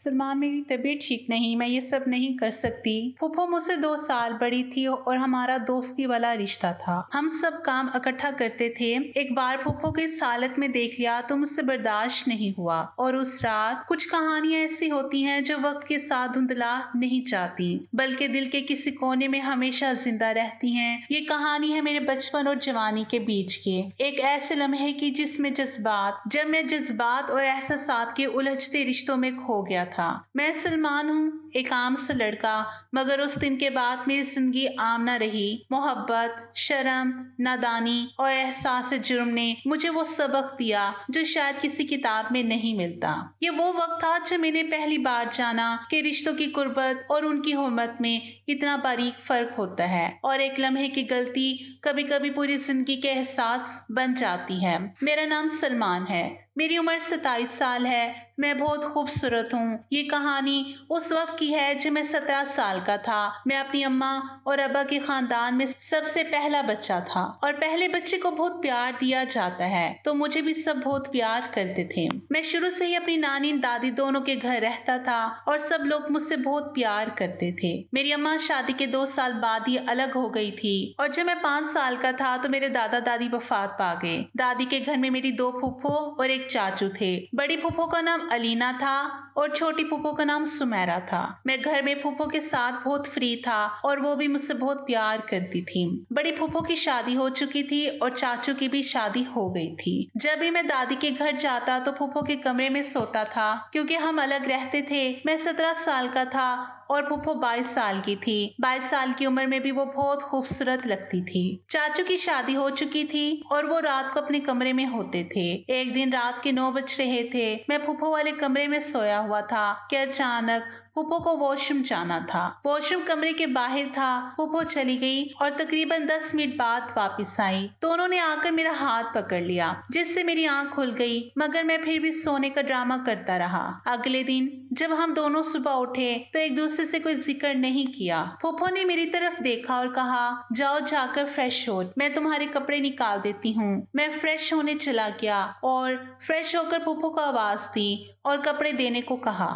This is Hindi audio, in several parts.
सलमान, मेरी तबीयत ठीक नहीं, मैं ये सब नहीं कर सकती। फूफो मुझसे 2 साल बड़ी थी और हमारा दोस्ती वाला रिश्ता था। हम सब काम इकट्ठा करते थे। एक बार फूफो को इस हालत में देख लिया तो मुझसे बर्दाश्त नहीं हुआ और उस रात कुछ कहानियां ऐसी होती हैं जो वक्त के साथ धुंधला नहीं जाती, बल्कि दिल के किसी कोने में हमेशा जिंदा रहती हैं। ये कहानी है मेरे बचपन और जवानी के बीच के एक ऐसे लम्हे की जिसमें जब मैं जज्बात और एहसासात के उलझते रिश्तों में खो गया था। मैं सलमान हूँ, एक आम सा लड़का, मगर उस दिन के बाद मेरी जिंदगी आम न रही। मोहब्बत, शर्म, नादानी और एहसास जुर्म ने मुझे वो सबक दिया जो शायद किसी किताब में नहीं मिलता। ये वो वक्त था जब मैंने पहली बार जाना कि रिश्तों की कुर्बत और उनकी हुर्मत में कितना बारीक फर्क होता है और एक लम्हे की गलती कभी कभी पूरी जिंदगी के एहसास बन जाती है। मेरा नाम सलमान है, मेरी उम्र 27 साल है, मैं बहुत खूबसूरत हूँ। ये कहानी उस वक्त की है जब मैं 17 साल का था। मैं अपनी अम्मा और अब्बा के खानदान में सबसे पहला बच्चा था और पहले बच्चे को बहुत प्यार दिया जाता है, तो मुझे भी सब बहुत प्यार करते थे। मैं शुरू से ही अपनी नानी दादी दोनों के घर रहता था और सब लोग मुझसे बहुत प्यार करते थे। मेरी अम्मा शादी के 2 साल बाद ही अलग हो गई थी और जब मैं 5 साल का था तो मेरे दादा दादी वफात पा गए। दादी के घर में मेरी 2 फूफो और एक चाचू थे। बड़ी फूफो का नाम अलीना था और छोटी फूफो का नाम सुमेरा था। मैं घर में फूफो के साथ बहुत फ्री था और वो भी मुझसे बहुत प्यार करती थी। बड़ी फूफो की शादी हो चुकी थी और चाचू की भी शादी हो गई थी। जब भी मैं दादी के घर जाता तो फूफो के कमरे में सोता था क्योंकि हम अलग रहते थे। मैं 17 साल का था और फूफो 22 साल की थी। 22 साल की उम्र में भी वो बहुत खूबसूरत लगती थी। चाचू की शादी हो चुकी थी और वो रात को अपने कमरे में होते थे। एक दिन रात के 9 बज रहे थे, मैं फूफो वाले कमरे में सोया हुआ था कि अचानक फूफो को वॉशरूम जाना था। वॉशरूम कमरे के बाहर था। फूफो चली गई और तकरीबन 10 मिनट बाद वापस आई तो उन्होंने आकर मेरा हाथ पकड़ लिया, जिससे मेरी आंख खुल गई, मगर मैं फिर भी सोने का ड्रामा करता रहा। अगले दिन जब हम दोनों सुबह उठे तो एक दूसरे से कोई जिक्र नहीं किया। फूफो ने मेरी तरफ देखा और कहा, जाओ जाकर फ्रेश हो, मैं तुम्हारे कपड़े निकाल देती हूँ। मैं फ्रेश होने चला गया और फ्रेश होकर फूफो को आवाज दी और कपड़े देने को कहा।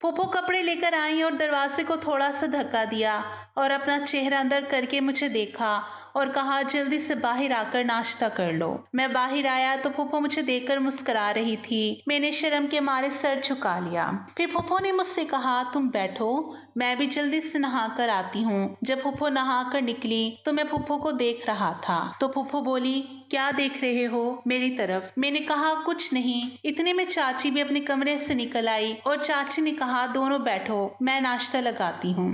फूफो कपड़े लेकर आई और दरवाजे को थोड़ा सा धक्का दिया और अपना चेहरा अंदर करके मुझे देखा और कहा, जल्दी से बाहर आकर नाश्ता कर लो। मैं बाहर आया तो फूफो मुझे देखकर मुस्कुरा रही थी। मैंने शर्म के मारे सर झुका लिया। फिर फूफो ने मुझसे कहा, तुम बैठो, मैं भी जल्दी से नहा कर आती हूँ। जब फूफो नहा कर निकली तो मैं फूफो को देख रहा था तो फूफो बोली, क्या देख रहे हो मेरी तरफ? मैंने कहा, कुछ नहीं। इतने में चाची भी अपने कमरे से निकल आई और चाची ने कहा, दोनों बैठो, मैं नाश्ता लगाती हूँ।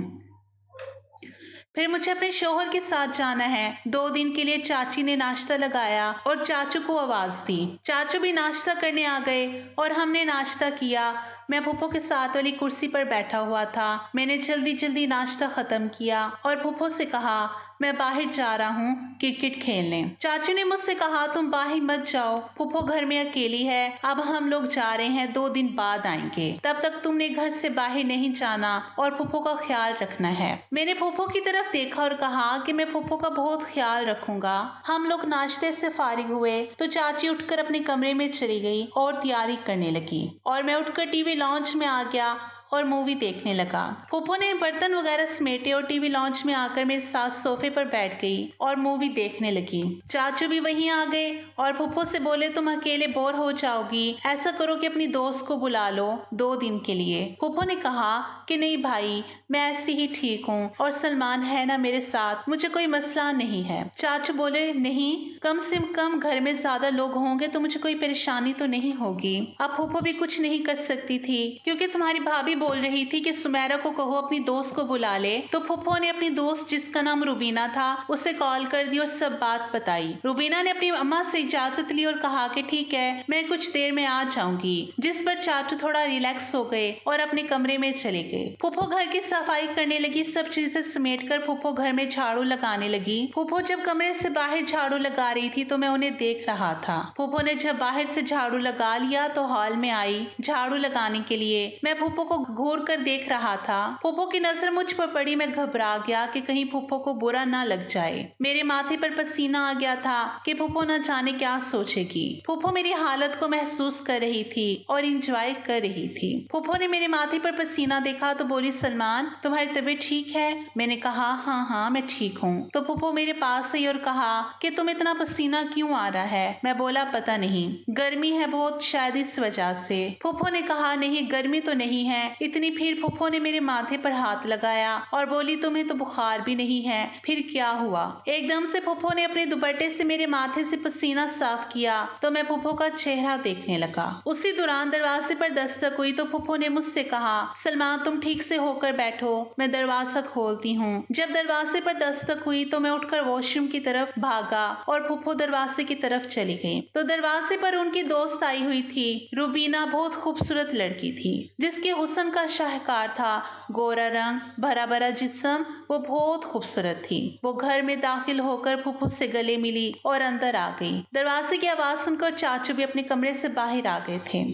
फिर मुझे अपने शौहर के साथ जाना है। 2 दिन के लिए चाची ने नाश्ता लगाया और चाचू को आवाज दी। चाचू भी नाश्ता करने आ गए और हमने नाश्ता किया। मैं फूफो के साथ वाली कुर्सी पर बैठा हुआ था। मैंने जल्दी जल्दी नाश्ता खत्म किया और फूफो से कहा, मैं बाहर जा रहा हूँ क्रिकेट खेलने। चाचू ने मुझसे कहा, तुम बाहर मत जाओ, फूफो घर में अकेली है, अब हम लोग जा रहे हैं, 2 दिन बाद आएंगे, तब तक तुमने घर से बाहर नहीं जाना और फूफो का ख्याल रखना है। मैंने फूफो की तरफ देखा और कहा कि मैं फूफो का बहुत ख्याल रखूंगा। हम लोग नाश्ते से फारिग हुए तो चाची उठकर अपने कमरे में चली गई और तैयारी करने लगी और मैं उठकर टीवी लॉन्च में आ गया और मूवी देखने लगा। फूफो ने बर्तन वगैरह समेटे और टीवी लॉन्च में आकर मेरे साथ सोफे पर बैठ गई और मूवी देखने लगी। चाचू भी वहीं आ गए और फूफो से बोले, तुम अकेले बोर हो जाओगी, ऐसा करो कि अपनी दोस्त को बुला लो 2 दिन के लिए। फूफो ने कहा कि नहीं भाई, मैं ऐसी ही ठीक हूँ और सलमान है ना मेरे साथ, मुझे कोई मसला नहीं है। चाचू बोले, नहीं, कम से कम घर में ज्यादा लोग होंगे तो मुझे कोई परेशानी तो नहीं होगी। अब फूफो भी कुछ नहीं कर सकती थी क्योंकि तुम्हारी भाभी बोल रही थी कि सुमेरा को कहो अपनी दोस्त को बुला ले। तो फूफो ने अपनी दोस्त जिसका नाम रुबीना था उसे कॉल कर दी और सब बात बताई। रुबीना ने अपनी अम्मा से इजाजत ली और कहा कि ठीक है, मैं कुछ देर में आ जाऊंगी, जिस पर चाचू थोड़ा रिलैक्स हो गए और अपने कमरे में चले गए। फूफो घर की सफाई करने लगी। सब चीजें समेट कर फूफो घर में झाड़ू लगाने लगी। फूफो जब कमरे से बाहर झाड़ू लगा रही थी तो मैं उन्हें देख रहा था। फूफो ने जब बाहर से झाड़ू लगा लिया तो हॉल में आई झाड़ू लगाने के लिए। मैं फूफो को घूर कर देख रहा था। फूफो की नजर मुझ पर पड़ी। मैं घबरा गया कि कहीं फूफो को बुरा ना लग जाए। मेरे माथे पर पसीना आ गया था कि फूफो न जाने क्या सोचेगी। फूफो मेरी हालत को महसूस कर रही थी और इंजॉय कर रही थी। फूफो ने मेरे माथे पर पसीना देखा तो बोली, सलमान तुम्हारी तबीयत ठीक है? मैंने कहा हाँ मैं ठीक हूँ। तो फूफो मेरे पास आई और कहा कि तुम इतना पसीना क्यों आ रहा है? मैं बोला पता नहीं, गर्मी है बहुत, शायद इस वजह से। फूफो ने कहा नहीं गर्मी तो नहीं है इतनी। फिर फूफो ने मेरे माथे पर हाथ लगाया और बोली तुम्हें तो बुखार भी नहीं है, फिर क्या हुआ? एकदम से फूफो ने अपने दुपट्टे से मेरे माथे से पसीना साफ किया तो मैं फूफो का चेहरा देखने लगा। उसी दौरान दरवाजे पर दस्तक हुई तो फूफो ने मुझसे कहा, सलमान तुम ठीक से होकर बैठो, मैं दरवाजा खोलती हूँ। जब दरवाजे पर दस्तक हुई तो मैं उठकर वॉशरूम की तरफ भागा और फूफो दरवाजे की तरफ चली गई तो दरवाजे पर उनकी दोस्त आई हुई थी। रूबीना बहुत खूबसूरत लड़की थी जिसके हुस्न का शाहकार था। गोरा रंग, भरा भरा जिस्म, वो बहुत खूबसूरत थी। वो घर में दाखिल होकर फूफो से गले मिली और अंदर आ गई। दरवाजे की आवाज सुनकर चाचू भी अपने कमरे से बाहर आ गए थे।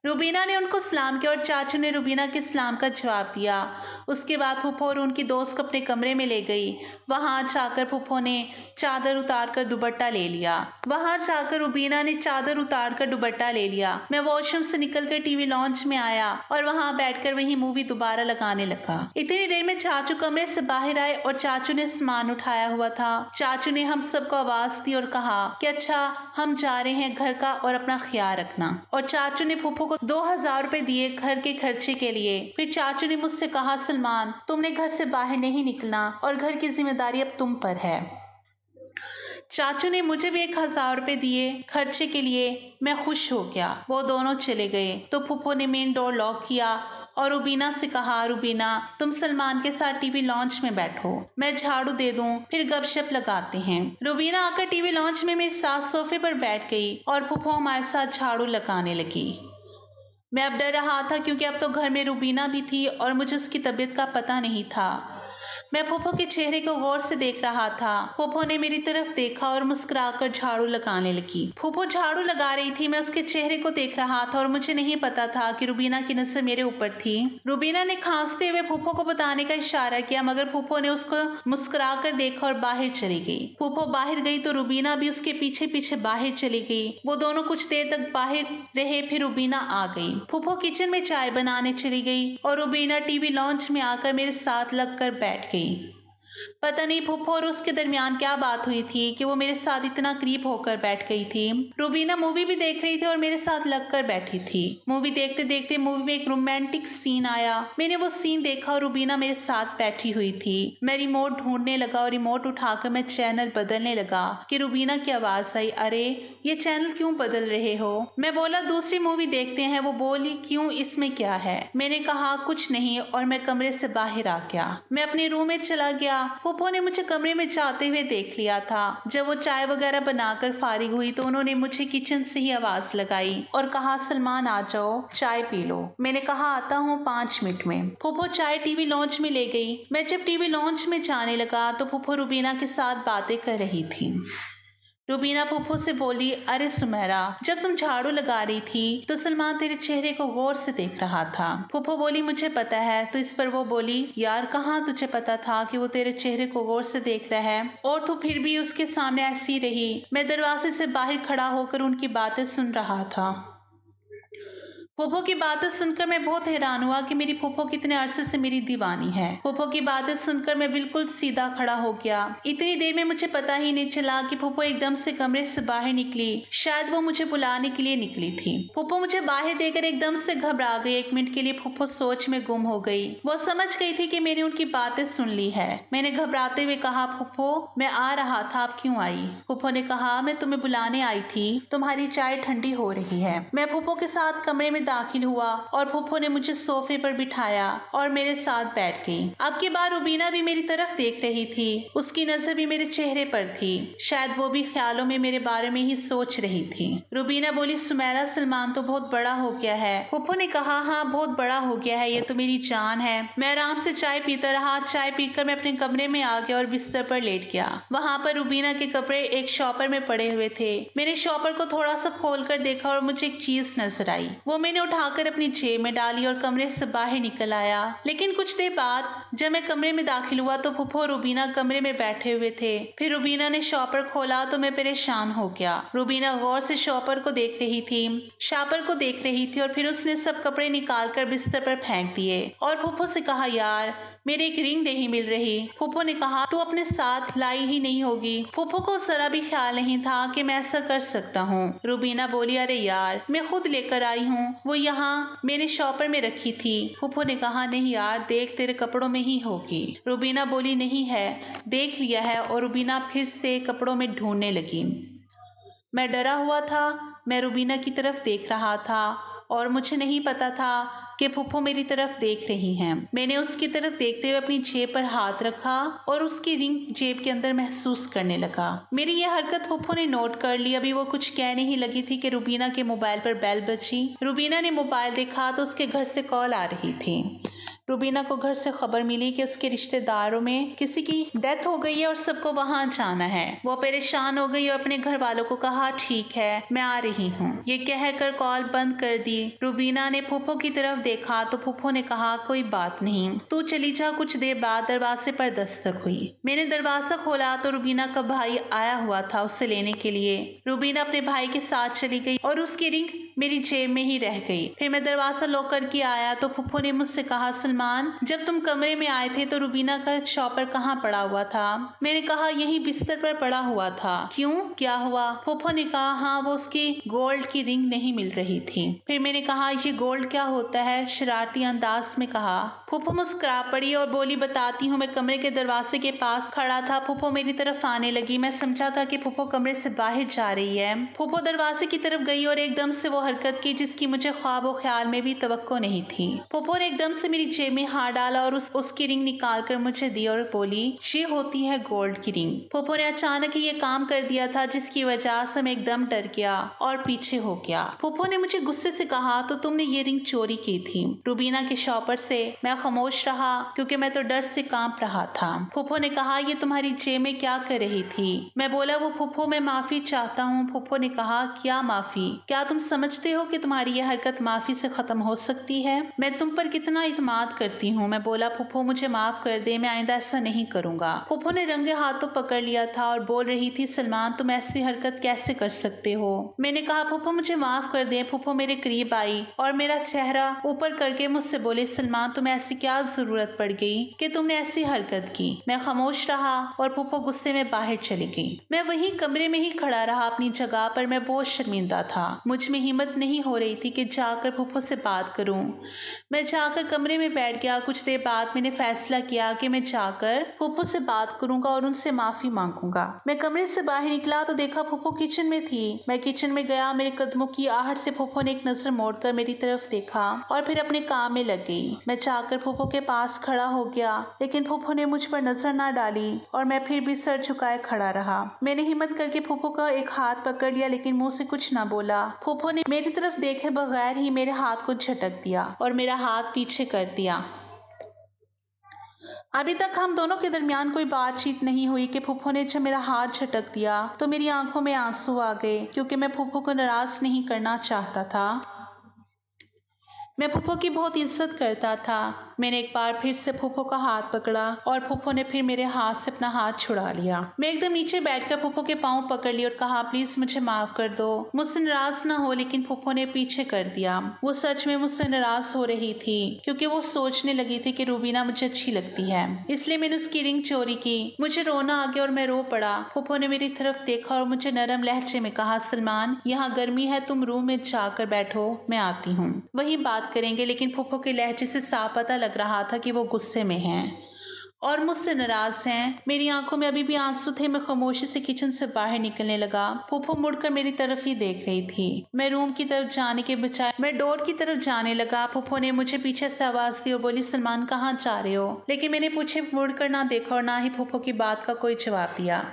रूबीना ने उनको सलाम किया और चाचू ने रूबीना के सलाम का जवाब दिया। उसके बाद फूफो और उनकी दोस्त को अपने कमरे में ले गई। वहां जाकर फूफो ने चादर उतार कर दुपट्टा ले लिया। वहां जाकर रूबीना ने चादर उतार कर दुपट्टा ले लिया। मैं वॉशरूम से निकलकर टीवी लॉन्च में आया और वहां बैठकर वही मूवी दोबारा लगाने लगा। इतनी देर में चाचू कमरे से बाहर आए और चाचू ने सामान उठाया हुआ था। चाचू ने हम सबको आवाज दी और कहा कि अच्छा हम जा रहे हैं घर का और अपना ख्याल रखना। और चाचू ने फूफो को 2000 रुपए दिए घर के खर्चे के लिए। फिर चाचू ने मुझसे कहा, सलमान तुमने घर से बाहर नहीं निकलना और घर की जिम्मेदारी अब तुम पर है। चाचू ने मुझे भी 1000 रुपए दिए खर्चे के लिए। मैं खुश हो गया। वो दोनों चले गए तो फूफो ने मेन डोर लॉक किया और रूबीना से कहा, रूबीना तुम सलमान के साथ टीवी लॉन्च में बैठो, मैं झाड़ू दे दूं, फिर गपशप लगाते हैं। रूबीना आकर टीवी लॉन्च में मेरे साथ सोफे पर बैठ गई और फूफो हमारे साथ झाड़ू लगाने लगी। मैं अब डर रहा था क्योंकि अब तो घर में रूबीना भी थी और मुझे उसकी तबीयत का पता नहीं था। मैं फूफो के चेहरे को गौर से देख रहा था। फूफो ने मेरी तरफ देखा और मुस्कुराकर झाड़ू लगाने लगी। फूफो झाड़ू लगा रही थी, मैं उसके चेहरे को देख रहा था और मुझे नहीं पता था कि रूबीना की नजर मेरे ऊपर थी। रूबीना ने खांसते हुए फूफो को बताने का इशारा किया मगर फूफो ने उसको मुस्कुराकर देखा और बाहर चली गई। फूफो बाहर गई तो रूबीना भी उसके पीछे पीछे बाहर चली गई। वो दोनों कुछ देर तक बाहर रहे, फिर रूबीना आ गई। फूफो किचन में चाय बनाने चली गई और रूबीना टीवी लॉन्च में आकर मेरे साथ लगकर बैठ गई। पता नहीं फूफो और उसके दरमियान क्या बात हुई थी कि वो मेरे साथ इतना करीब होकर बैठ गई थी। रूबीना मूवी भी देख रही थी और मेरे साथ लगकर बैठी थी। मूवी देखते देखते मूवी में एक रोमांटिक सीन आया। मैंने वो सीन देखा और रूबीना मेरे साथ बैठी हुई थी। मैं रिमोट ढूंढने लगा और रिमोट उठाकर मैं चैनल बदलने लगा कि रूबीना की आवाज आई, अरे ये चैनल क्यों बदल रहे हो? मैं बोला दूसरी मूवी देखते हैं। वो बोली क्यों, इसमें क्या है? मैंने कहा कुछ नहीं और मैं कमरे से बाहर आ गया। मैं अपने रूम में चला गया। फूफो ने मुझे कमरे में जाते हुए देख लिया था। जब वो चाय वगैरह बनाकर फारिग हुई तो उन्होंने मुझे किचन से ही आवाज लगाई और कहा, सलमान आ जाओ चाय पी लो। मैंने कहा आता हूँ 5 मिनट में। फूफो चाय टीवी लॉन्च में ले गई। मैं जब टीवी लॉन्च में जाने लगा तो फूफो रूबीना के साथ बातें कर रही थी। रूबीना फूफो से बोली, अरे सुमेरा जब तुम झाड़ू लगा रही थी तो सलमान तेरे चेहरे को गौर से देख रहा था। फूफो बोली मुझे पता है। तो इस पर वो बोली, यार कहाँ तुझे पता था कि वो तेरे चेहरे को गौर से देख रहा है और तू फिर भी उसके सामने ऐसी रही। मैं दरवाजे से बाहर खड़ा होकर उनकी बातें सुन रहा था। फूफो की बातें सुनकर मैं बहुत हैरान हुआ कि मेरी फूफो कितने अरसे से मेरी दीवानी है। फूफो की बातें सुनकर मैं बिल्कुल सीधा खड़ा हो गया। इतनी देर में मुझे पता ही नहीं चला कि फूफो एकदम से कमरे से बाहर निकली। शायद वो मुझे बुलाने के लिए निकली थी। फूफो मुझे बाहर देकर एकदम से घबरा गई। 1 मिनट के लिए फूफो सोच में गुम हो गई। वो समझ गई थी कि मैंने उनकी बातें सुन ली है। मैंने घबराते हुए कहा, फूफो मैं आ रहा था, आप क्यों आई? फूफो ने कहा, मैं तुम्हें बुलाने आई थी, तुम्हारी चाय ठंडी हो रही है। मैं फूफो के साथ कमरे में दाखिल हुआ और फूफो ने मुझे सोफे पर बिठाया और मेरे साथ बैठ गई। अब की बार रूबीना भी मेरी तरफ देख रही थी। उसकी नजर भी मेरे चेहरे पर थी। शायद वो भी ख्यालों में मेरे बारे में ही सोच रही थी। रूबीना बोली, सुमेरा सलमान तो बहुत बड़ा हो गया है। फूफो ने कहा, हाँ बहुत बड़ा हो गया है, ये तो मेरी जान है। मैं आराम से चाय पीता रहा। चाय पीकर मैं अपने कमरे में आ गया और बिस्तर पर लेट गया। वहां पर रूबीना के कपड़े एक शॉपर में पड़े हुए थे। मैंने शॉपर को थोड़ा सा खोल कर देखा और मुझे एक चीज नजर आई। वो मैंने मैंने उठाकर अपनी जेब में डाली और कमरे से बाहर निकल आया। लेकिन कुछ देर बाद जब मैं कमरे में दाखिल हुआ तो फूफो और रूबीना कमरे में बैठे हुए थे। फिर रूबीना ने शॉपर खोला तो मैं परेशान हो गया। रूबीना गौर से शॉपर को देख रही थी और फिर उसने सब कपड़े निकालकर बिस्तर पर फेंक दिए और फूफो से कहा, यार मेरे एक रिंग नहीं मिल रही। फूफो ने कहा, तू अपने साथ लाई ही नहीं होगी। फूफो को जरा भी ख्याल नहीं था कि मैं ऐसा कर सकता हूँ। रूबीना बोली, अरे यार मैं खुद लेकर आई हूँ, वो यहाँ मैंने शॉपर में रखी थी। फूफो ने कहा, नहीं यार देख तेरे कपड़ों में ही होगी। रूबीना बोली, नहीं है, देख लिया है। और रूबीना फिर से कपड़ों में ढूंढने लगी। मैं डरा हुआ था। मैं रूबीना की तरफ देख रहा था और मुझे नहीं पता था कि फूफो मेरी तरफ देख रही हैं। मैंने उसकी तरफ देखते हुए अपनी जेब पर हाथ रखा और उसकी रिंग जेब के अंदर महसूस करने लगा। मेरी यह हरकत फूफो ने नोट कर ली। अभी वो कुछ कहने ही लगी थी कि रूबीना के मोबाइल पर बेल बजी। रूबीना ने मोबाइल देखा तो उसके घर से कॉल आ रही थी। रूबीना को घर से खबर मिली कि उसके रिश्तेदारों में किसी की डेथ हो गई है और सबको वहां जाना है। वो परेशान हो गई और अपने घर वालों को कहा, ठीक है मैं आ रही हूँ। ये कहकर कॉल बंद कर दी। रूबीना ने फूफो की तरफ देखा तो फूफो ने कहा, कोई बात नहीं, तू चली जा। कुछ देर बाद दरवाजे पर दस्तक हुई। मैंने दरवाजा खोला तो रूबीना का भाई आया हुआ था उसे लेने के लिए। रूबीना अपने भाई के साथ चली गई और उसकी रिंग मेरी जेब में ही रह गई। फिर मैं दरवाजा लॉक करके आया तो फूफो ने मुझसे कहा, सलमान जब तुम कमरे में आए थे तो रूबीना का शॉपर कहाँ पड़ा हुआ था? मैंने कहा, यही बिस्तर पर पड़ा हुआ था। क्यों, क्या हुआ? फूफो ने कहा, हाँ वो उसकी गोल्ड की रिंग नहीं मिल रही थी। फिर मैंने कहा, ये गोल्ड क्या होता है? शरारती अंदाज में कहा। फूफो मुस्कुरा पड़ी और बोली, बताती हूँ। मैं कमरे के दरवाजे के पास खड़ा था। फूफो मेरी तरफ आने लगी। मैं समझा था कि फूफो कमरे से बाहर जा रही है। फूफो दरवाजे की तरफ गई और एकदम से वो हरकत की जिसकी मुझे ख्वाब और ख्याल में भी तवक्को नहीं थी। फूफो ने एकदम से मेरी जेब में हाथ डाला और उसकी रिंग निकाल कर मुझे दी और बोली, ये होती है गोल्ड की रिंग। फूफो ने अचानक ये काम कर दिया था जिसकी वजह से मैं एकदम डर गया और पीछे हो गया। फूफो ने मुझे गुस्से से कहा, तो तुमने ये रिंग चोरी की थी रूबीना के शॉपर से? मैं खामोश रहा क्योंकि मैं तो डर से कांप रहा था। फूफो ने कहा, ये तुम्हारी जेब में क्या कर रही थी? मैं बोला, वो फूफो मैं माफी चाहता हूँ। फूफो ने कहा, क्या माफी? क्या तुम समझते हो कि तुम्हारी यह हरकत माफी से खत्म हो सकती है? मैं तुम पर कितना इत्मीनान करती हूँ। मैं बोला, फूफो मुझे माफ कर दे, मैं आइंदा ऐसा नहीं करूंगा। फूफो ने रंगे हाथों पकड़ लिया था और बोल रही थी, सलमान तुम ऐसी हरकत कैसे कर सकते हो? मैंने कहा, फूफो मुझे माफ कर दे। फूफो मेरे करीब आई और मेरा चेहरा ऊपर करके मुझसे बोले, सलमान तुम्हें ऐसी क्या जरूरत पड़ गई कि तुमने ऐसी हरकत की? मैं खामोश रहा और फूफो गुस्से में बाहर चली गई। मैं वहीं कमरे में ही खड़ा रहा अपनी जगह पर। मैं बहुत शर्मिंदा था। मुझ में हिम्मत नहीं हो रही थी कि जाकर फूफो से बात करूं। मैं जाकर कमरे में बैठ गया। कुछ देर बाद मैंने फैसला किया कि मैं जाकर फूफो से बात करूंगा और उनसे माफी मांगूंगा। मैं कमरे से बाहर निकला तो देखा फूफो किचन में थी। मैं किचन में गया। मेरे कदमों की आहट से फूफो ने एक नजर मोड़कर मेरी तरफ देखा और फिर अपने काम में लग गई। मैं जाकर फूफो के पास खड़ा हो गया लेकिन फूफो ने मुझ पर नजर ना डाली और मैं फिर भी सर झुकाए खड़ा रहा। मैंने हिम्मत करके फूफो का एक हाथ पकड़ लिया लेकिन मुंह से कुछ ना बोला। फूफो ने मेरी तरफ देखे बगैर ही मेरे हाथ को झटक दिया और मेरा हाथ पीछे कर दिया। अभी तक हम दोनों के दरमियान कोई बातचीत नहीं हुई कि फूफो ने जब मेरा हाथ झटक दिया तो मेरी आंखों में आंसू आ गए क्योंकि मैं फूफो को नाराज नहीं करना चाहता था। मैं फूफो की बहुत इज्जत करता था। मैंने एक बार फिर से फूफो का हाथ पकड़ा और फूफो ने फिर मेरे हाथ से अपना हाथ छुड़ा लिया। मैं एकदम नीचे बैठकर फूफो के पांव पकड़ लिए और कहा, प्लीज मुझे माफ कर दो, मुझसे नाराज ना हो। लेकिन फूफो ने पीछे कर दिया। वो सच में मुझसे नाराज हो रही थी क्योंकि वो सोचने लगी थी कि रूबीना मुझे अच्छी लगती है, इसलिए मैंने उसकी रिंग चोरी की। मुझे रोना आ गया और मैं रो पड़ा। फूफो ने मेरी तरफ देखा और मुझे नरम लहजे में कहा, सलमान यहाँ गर्मी है, तुम रूम में जाकर बैठो, मैं आती हूँ, वही बात करेंगे। लेकिन फूफो के लहजे से साफ पता लग रहा था कि वो गुस्से में हैं और मुझसे नाराज हैं। मेरी आंखों में अभी भी आंसू थे। मैं खामोशी से किचन से बाहर निकलने लगा। फूफो मुड़कर मेरी तरफ ही देख रही थी। मैं रूम की तरफ जाने के बजाय मैं डोर की तरफ जाने लगा। फूफो ने मुझे पीछे से आवाज दी और बोली, सलमान कहाँ जा रहे हो? लेकिन मैंने पीछे मुड़कर ना देखा और ना ही फूफो की बात का कोई जवाब दिया।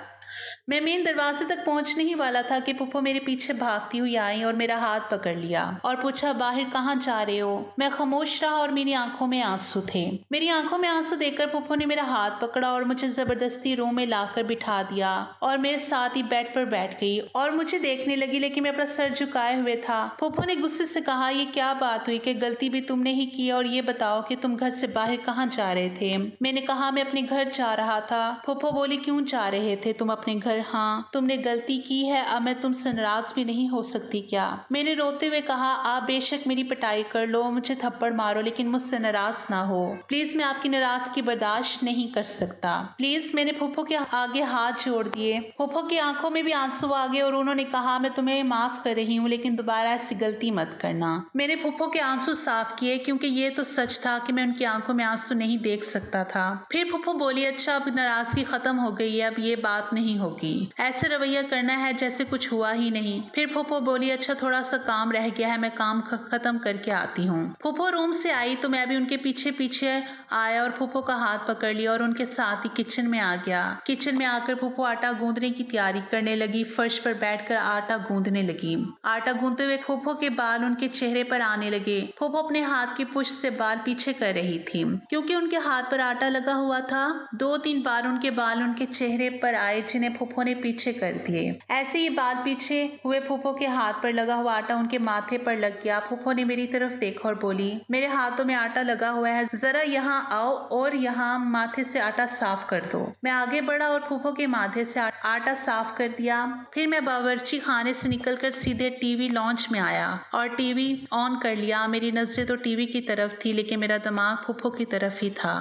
मैं मेन दरवाजे तक पहुंचने ही वाला था कि फूफो मेरे पीछे भागती हुई आई और मेरा हाथ पकड़ लिया और पूछा, बाहर कहाँ जा रहे हो? मैं खामोश रहा और मेरी आंखों में आंसू थे। मेरी आंखों में आंसू देखकर फूफो ने मेरा हाथ पकड़ा और मुझे जबरदस्ती रूम में लाकर बिठा दिया और मेरे साथ ही बेड पर बैठ गई और मुझे देखने लगी, लेकिन मैं अपना सर झुकाए हुए था। फूफो ने गुस्से से कहा, ये क्या बात हुई कि गलती भी तुमने ही की, और ये बताओ कि तुम घर से बाहर कहाँ जा रहे थे? मैंने कहा, मैं अपने घर जा रहा था। फूफो बोली, क्यों जा रहे थे तुम अपने घर? हाँ, तुमने गलती की है, अब मैं तुमसे नाराज भी नहीं हो सकती क्या? मैंने रोते हुए कहा, आप बेशक मेरी पिटाई कर लो, मुझे थप्पड़ मारो, लेकिन मुझसे नाराज ना हो। प्लीज, मैं आपकी नाराजगी बर्दाश्त नहीं कर सकता। प्लीज। मैंने फूफो के आगे हाथ जोड़ दिए। फूफो की आंखों में भी आंसू आ गए और उन्होंने कहा, मैं तुम्हें माफ कर रही हूँ, लेकिन दोबारा ऐसी गलती मत करना। मैंने फूफो के आंसू साफ किए, क्योंकि ये तो सच था कि मैं उनकी आंखों में आंसू नहीं देख सकता था। फिर फूफो बोली, अच्छा, अब नाराजगी खत्म हो गई है, अब ये बात नहीं होगी। ऐसे रवैया करना है जैसे कुछ हुआ ही नहीं। फिर फूफो बोली, अच्छा, थोड़ा सा काम रह गया है, मैं काम खत्म करके आती हूँ। फूफो रूम से आई तो मैं भी उनके पीछे पीछे आया और फूफो का हाथ पकड़ लिया और उनके साथ ही किचन में आ गया। किचन में आकर फूफो आटा गूंदने की तैयारी करने लगी। फर्श पर बैठकर आटा गूंदने लगी। आटा गूंदते हुए फूफो के बाल उनके चेहरे पर आने लगे। फूफो अपने हाथ की पुष्ट से बाल पीछे कर रही थी, क्योंकि उनके हाथ पर आटा लगा हुआ था। 2-3 बार उनके बाल उनके चेहरे पर आए, जिन्हें फूफो ने पीछे कर दिए। ऐसे ही बाल पीछे हुए फूफो के हाथ पर लगा हुआ आटा उनके माथे पर लग गया। फूफो ने मेरी तरफ देखा और बोली, मेरे हाथों में आटा लगा हुआ है, जरा यहाँ आओ और यहाँ माथे से आटा साफ कर दो। मैं आगे बढ़ा और फूफो के माथे से आटा साफ कर दिया। फिर मैं बावर्ची खाने से निकलकर सीधे टीवी लॉन्च में आया और टीवी ऑन कर लिया। मेरी नजरें तो टीवी की तरफ थी, लेकिन मेरा दिमाग फूफो की तरफ ही था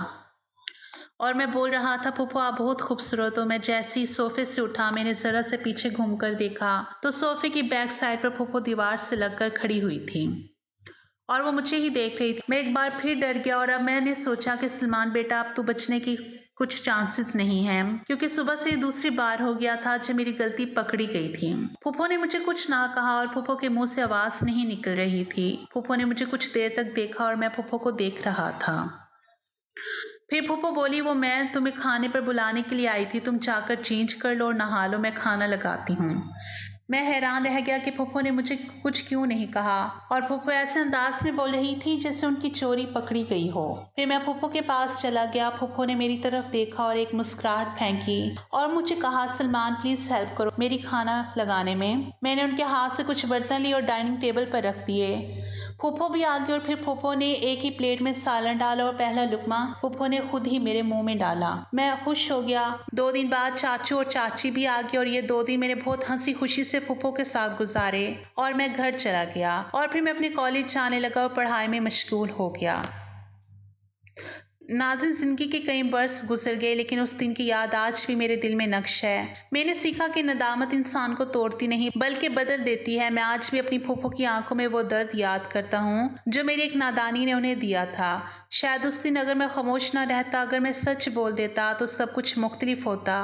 और मैं बोल रहा था, फूफो आप बहुत खूबसूरत हो। मैं जैसे ही सोफे से उठा, मैंने जरा से पीछे घूमकर देखा तो सोफे की बैक साइड पर फूफो दीवार से लगकर खड़ी हुई थी और वो मुझे ही देख रही थी। मैं एक बार फिर डर गया और अब मैंने सोचा कि सलमान बेटा, अब तो बचने की कुछ चांसेस नहीं है, क्योंकि सुबह से दूसरी बार हो गया था जब मेरी गलती पकड़ी गई थी। फूफो ने मुझे कुछ ना कहा और फूफो के मुंह से आवाज नहीं निकल रही थी। फूफो ने मुझे कुछ देर तक देखा और मैं फूफो को देख रहा था। फिर फूफो बोली, वो मैं तुम्हें खाने पर बुलाने के लिए आई थी, तुम जाकर चेंज कर लो और नहा लो, मैं खाना लगाती हूँ। मैं हैरान रह गया कि फूफो ने मुझे कुछ क्यों नहीं कहा और फूफो ऐसे अंदाज में बोल रही थी जैसे उनकी चोरी पकड़ी गई हो। फिर मैं फूफो के पास चला गया। फूफो ने मेरी तरफ देखा और एक मुस्कुराहट फेंकी और मुझे कहा, सलमान प्लीज हेल्प करो मेरी खाना लगाने में। मैंने उनके हाथ से कुछ बर्तन लिए और डाइनिंग टेबल पर रख दिए। फूफो भी आ गई और फिर फूफो ने एक ही प्लेट में सालन डाला और पहला लुकमा फूफो ने खुद ही मेरे मुंह में डाला। मैं खुश हो गया। 2 दिन बाद चाचू और चाची भी आ गए और ये 2 दिन मैंने बहुत हंसी खुशी से फूफो के साथ गुजारे और मैं घर चला गया और फिर मैं अपने कॉलेज जाने लगा और पढ़ाई में मशगूल हो गया। नाज़िन, जिंदगी के कई बरस गुजर गए, लेकिन उस दिन की याद आज भी मेरे दिल में नक्श है। मैंने सीखा कि नदामत इंसान को तोड़ती नहीं बल्कि बदल देती है। मैं आज भी अपनी फूफो की आंखों में वो दर्द याद करता हूँ जो मेरी एक नादानी ने उन्हें दिया था। शायद उस दिन अगर मैं खामोश ना रहता, अगर मैं सच बोल देता तो सब कुछ मुख्तलिफ होता,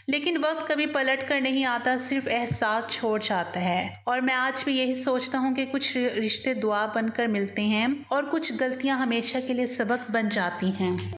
लेकिन वक्त कभी पलट कर नहीं आता, सिर्फ एहसास छोड़ जाता है। और मैं आज भी यही सोचता हूँ कि कुछ रिश्ते दुआ बनकर मिलते हैं और कुछ गलतियाँ हमेशा के लिए सबक बन जाती हैं।